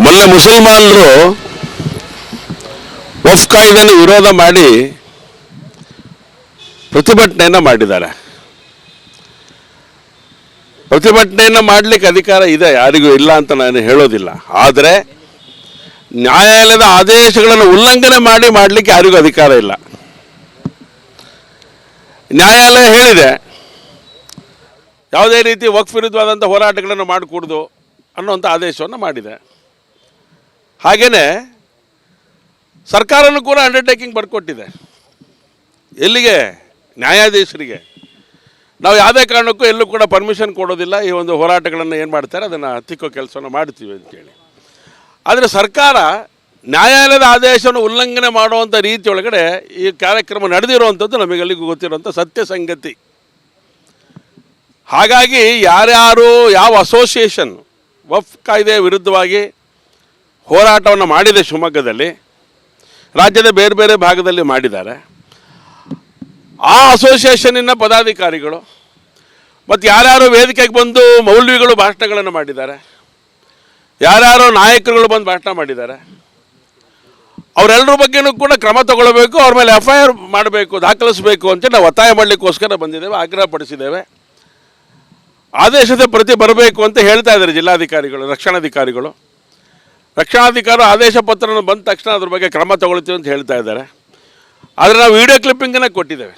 ಮೊನ್ನೆ ಮುಸಲ್ಮಾನರು ವಫ್ ಕಾಯ್ದೆಯನ್ನು ವಿರೋಧ ಮಾಡಿ ಪ್ರತಿಭಟನೆಯನ್ನು ಮಾಡಿದ್ದಾರೆ. ಪ್ರತಿಭಟನೆಯನ್ನು ಮಾಡಲಿಕ್ಕೆ ಅಧಿಕಾರ ಇದೆ, ಯಾರಿಗೂ ಇಲ್ಲ ಅಂತ ನಾನು ಹೇಳೋದಿಲ್ಲ. ಆದರೆ ನ್ಯಾಯಾಲಯದ ಆದೇಶಗಳನ್ನು ಉಲ್ಲಂಘನೆ ಮಾಡಲಿಕ್ಕೆ ಯಾರಿಗೂ ಅಧಿಕಾರ ಇಲ್ಲ. ನ್ಯಾಯಾಲಯ ಹೇಳಿದೆ ಯಾವುದೇ ರೀತಿ ವಕ್ಫ್ ವಿರುದ್ಧವಾದಂಥ ಹೋರಾಟಗಳನ್ನು ಮಾಡಿಕೊಡ್ದು ಅನ್ನುವಂಥ ಆದೇಶವನ್ನು ಮಾಡಿದೆ. ಹಾಗೆಯೇ ಸರ್ಕಾರನೂ ಕೂಡ ಅಂಡರ್ಟೇಕಿಂಗ್ ಬರ್ಕೊಟ್ಟಿದೆ. ಎಲ್ಲಿಗೆ? ನ್ಯಾಯಾಧೀಶರಿಗೆ. ನಾವು ಯಾವುದೇ ಕಾರಣಕ್ಕೂ ಎಲ್ಲೂ ಕೂಡ ಪರ್ಮಿಷನ್ ಕೊಡೋದಿಲ್ಲ, ಈ ಒಂದು ಹೋರಾಟಗಳನ್ನು ಏನು ಮಾಡ್ತಾರೆ ಅದನ್ನು ಹತ್ತಿಕ್ಕೋ ಕೆಲಸವನ್ನು ಮಾಡ್ತೀವಿ ಅಂತೇಳಿ. ಆದರೆ ಸರ್ಕಾರ ನ್ಯಾಯಾಲಯದ ಆದೇಶವನ್ನು ಉಲ್ಲಂಘನೆ ಮಾಡುವಂಥ ರೀತಿಯೊಳಗಡೆ ಈ ಕಾರ್ಯಕ್ರಮ ನಡೆದಿರುವಂಥದ್ದು ನಮಗೆಲ್ಲಿಗೂ ಗೊತ್ತಿರುವಂಥ ಸತ್ಯ ಸಂಗತಿ. ಹಾಗಾಗಿ ಯಾರ್ಯಾರು ಯಾವ ಅಸೋಸಿಯೇಷನ್ ವಫ್ ಕಾಯ್ದೆಯ ವಿರುದ್ಧವಾಗಿ ಹೋರಾಟವನ್ನು ಮಾಡಿದೆ ಶಿವಮೊಗ್ಗದಲ್ಲಿ, ರಾಜ್ಯದ ಬೇರೆ ಬೇರೆ ಭಾಗದಲ್ಲಿ ಮಾಡಿದ್ದಾರೆ, ಆ ಅಸೋಸಿಯೇಷನ್ನಿನ ಪದಾಧಿಕಾರಿಗಳು ಮತ್ತು ಯಾರ್ಯಾರು ವೇದಿಕೆಗೆ ಬಂದು ಮೌಲ್ವಿಗಳು ಭಾಷಣಗಳನ್ನು ಮಾಡಿದ್ದಾರೆ, ಯಾರ್ಯಾರೋ ನಾಯಕರುಗಳು ಬಂದು ಭಾಷಣ ಮಾಡಿದ್ದಾರೆ, ಅವರೆಲ್ಲರ ಬಗ್ಗೆಯೂ ಕೂಡ ಕ್ರಮ ತಗೊಳ್ಬೇಕು, ಅವ್ರ ಮೇಲೆ FIR ಮಾಡಬೇಕು, ದಾಖಲಿಸಬೇಕು ಅಂತೇಳಿ ನಾವು ಒತ್ತಾಯ ಮಾಡಲಿಕ್ಕೋಸ್ಕರ ಬಂದಿದ್ದೇವೆ, ಆಗ್ರಹಪಡಿಸಿದ್ದೇವೆ. ಆದೇಶದ ಪ್ರತಿ ಬರಬೇಕು ಅಂತ ಹೇಳ್ತಾ ಇದ್ದಾರೆ ಜಿಲ್ಲಾಧಿಕಾರಿಗಳು, ರಕ್ಷಣಾಧಿಕಾರಿಗಳು ಆದೇಶ ಪತ್ರನ ಬಂದ ತಕ್ಷಣ ಅದ್ರ ಬಗ್ಗೆ ಕ್ರಮ ತಗೊಳ್ತೀವಿ ಅಂತ ಹೇಳ್ತಾ ಇದ್ದಾರೆ. ಆದರೆ ನಾವು ವಿಡಿಯೋ ಕ್ಲಿಪ್ಪಿಂಗನ್ನು ಕೊಟ್ಟಿದ್ದೇವೆ.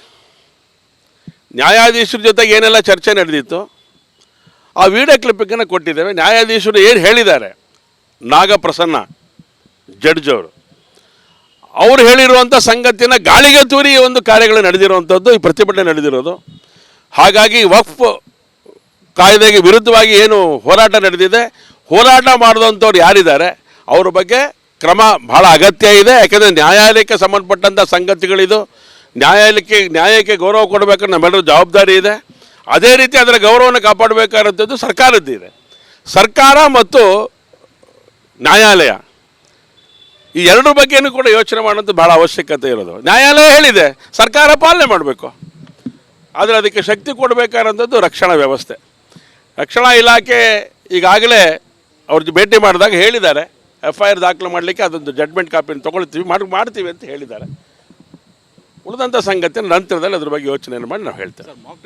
ನ್ಯಾಯಾಧೀಶರ ಜೊತೆಗೆ ಏನೆಲ್ಲ ಚರ್ಚೆ ನಡೆದಿತ್ತು ಆ ವಿಡಿಯೋ ಕ್ಲಿಪ್ಪಿಂಗನ್ನು ಕೊಟ್ಟಿದ್ದೇವೆ. ನ್ಯಾಯಾಧೀಶರು ಏನು ಹೇಳಿದ್ದಾರೆ, ನಾಗಪ್ರಸನ್ನ ಜಡ್ಜ್ ಅವರು ಹೇಳಿರುವಂಥ ಸಂಗತಿನ ಗಾಳಿಗೆ ತೂರಿ ಒಂದು ಕಾರ್ಯಗಳು ನಡೆದಿರುವಂಥದ್ದು, ಈ ಪ್ರತಿಭಟನೆ ನಡೆದಿರೋದು. ಹಾಗಾಗಿ ವಕ್ಫ್ ಕಾಯ್ದೆಗೆ ವಿರುದ್ಧವಾಗಿ ಏನು ಹೋರಾಟ ನಡೆದಿದೆ, ಹೋರಾಟ ಮಾಡಿದಂಥವ್ರು ಯಾರಿದ್ದಾರೆ ಅವ್ರ ಬಗ್ಗೆ ಕ್ರಮ ಭಾಳ ಅಗತ್ಯ ಇದೆ. ಯಾಕೆಂದರೆ ನ್ಯಾಯಾಲಯಕ್ಕೆ ಸಂಬಂಧಪಟ್ಟಂಥ ಸಂಗತಿಗಳಿದು. ನ್ಯಾಯಕ್ಕೆ ಗೌರವ ಕೊಡಬೇಕಂದ್ರೆ ನಮ್ಮೆಲ್ಲರ ಜವಾಬ್ದಾರಿ ಇದೆ. ಅದೇ ರೀತಿ ಅದರ ಗೌರವವನ್ನು ಕಾಪಾಡಬೇಕಾದಂಥದ್ದು ಸರ್ಕಾರದ್ದಿದೆ. ಸರ್ಕಾರ ಮತ್ತು ನ್ಯಾಯಾಲಯ ಈ ಎರಡರ ಬಗ್ಗೆಯೂ ಕೂಡ ಯೋಚನೆ ಮಾಡೋದು ಭಾಳ ಅವಶ್ಯಕತೆ ಇರೋದು. ನ್ಯಾಯಾಲಯ ಹೇಳಿದೆ, ಸರ್ಕಾರ ಪಾಲನೆ ಮಾಡಬೇಕು. ಆದರೆ ಅದಕ್ಕೆ ಶಕ್ತಿ ಕೊಡಬೇಕಾದಂಥದ್ದು ರಕ್ಷಣಾ ವ್ಯವಸ್ಥೆ. ರಕ್ಷಣಾ ಇಲಾಖೆ ಈಗಾಗಲೇ ಅವ್ರದ್ದು ಭೇಟಿ ಮಾಡಿದಾಗ ಹೇಳಿದ್ದಾರೆ, FIR ದಾಖಲು ಮಾಡಲಿಕ್ಕೆ ಅದೊಂದು ಜಡ್ಮೆಂಟ್ ಕಾಪಿಯನ್ನು ತೊಗೊಳ್ತೀವಿ ಮಾಡ್ತೀವಿ ಅಂತ ಹೇಳಿದ್ದಾರೆ. ಉಳಿದಂಥ ಸಂಗತಿ ನಂತರದಲ್ಲಿ ಅದ್ರ ಬಗ್ಗೆ ಯೋಚನೆಯನ್ನು ಮಾಡಿ ನಾವು ಹೇಳ್ತೇವೆ. ಮಾಕ್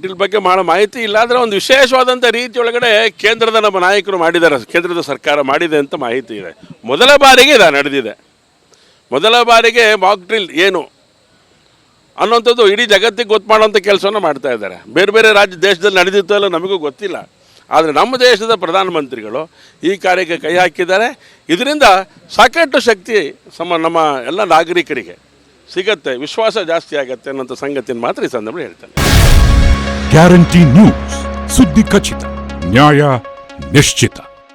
ಡ್ರಿಲ್ ಬಗ್ಗೆ ಭಾಳ ಮಾಹಿತಿ ಇಲ್ಲ, ಆದರೆ ಒಂದು ವಿಶೇಷವಾದಂಥ ರೀತಿಯೊಳಗಡೆ ಕೇಂದ್ರದ ನಮ್ಮ ನಾಯಕರು ಮಾಡಿದ್ದಾರೆ, ಕೇಂದ್ರದ ಸರ್ಕಾರ ಮಾಡಿದೆ ಅಂತ ಮಾಹಿತಿ ಇದೆ. ಮೊದಲ ಬಾರಿಗೆ ಇದು ನಡೆದಿದೆ. ಮೊದಲ ಬಾರಿಗೆ ಮಾಕ್ ಡ್ರಿಲ್ ಏನು ಅನ್ನೋಂಥದ್ದು ಇಡೀ ಜಗತ್ತಿಗೆ ಗೊತ್ತು ಮಾಡೋಂಥ ಕೆಲಸವನ್ನು ಮಾಡ್ತಾ ಇದ್ದಾರೆ. ಬೇರೆ ಬೇರೆ ದೇಶದಲ್ಲಿ ನಡೆದಿತ್ತು ಎಲ್ಲ ನಮಗೂ ಗೊತ್ತಿಲ್ಲ. ಆದರೆ ನಮ್ಮ ದೇಶದ ಪ್ರಧಾನಮಂತ್ರಿಗಳು ಈ ಕಾರ್ಯಕ್ಕೆ ಕೈ ಹಾಕಿದ್ದಾರೆ. ಇದರಿಂದ ಸಾಕಷ್ಟು ಶಕ್ತಿ ನಮ್ಮ ಎಲ್ಲ ನಾಗರಿಕರಿಗೆ ಸಿಗತ್ತೆ, ವಿಶ್ವಾಸ ಜಾಸ್ತಿ ಆಗುತ್ತೆ ಅನ್ನೋಂಥ ಸಂಗತಿಯನ್ನು ಮಾತ್ರ ಈ ಸಂದರ್ಭದಲ್ಲಿ ಹೇಳ್ತೇನೆ. ಗ್ಯಾರಂಟಿ ನ್ಯೂಸ್, ಸುದ್ದಿ ಖಚಿತ, ನ್ಯಾಯ ನಿಶ್ಚಿತ.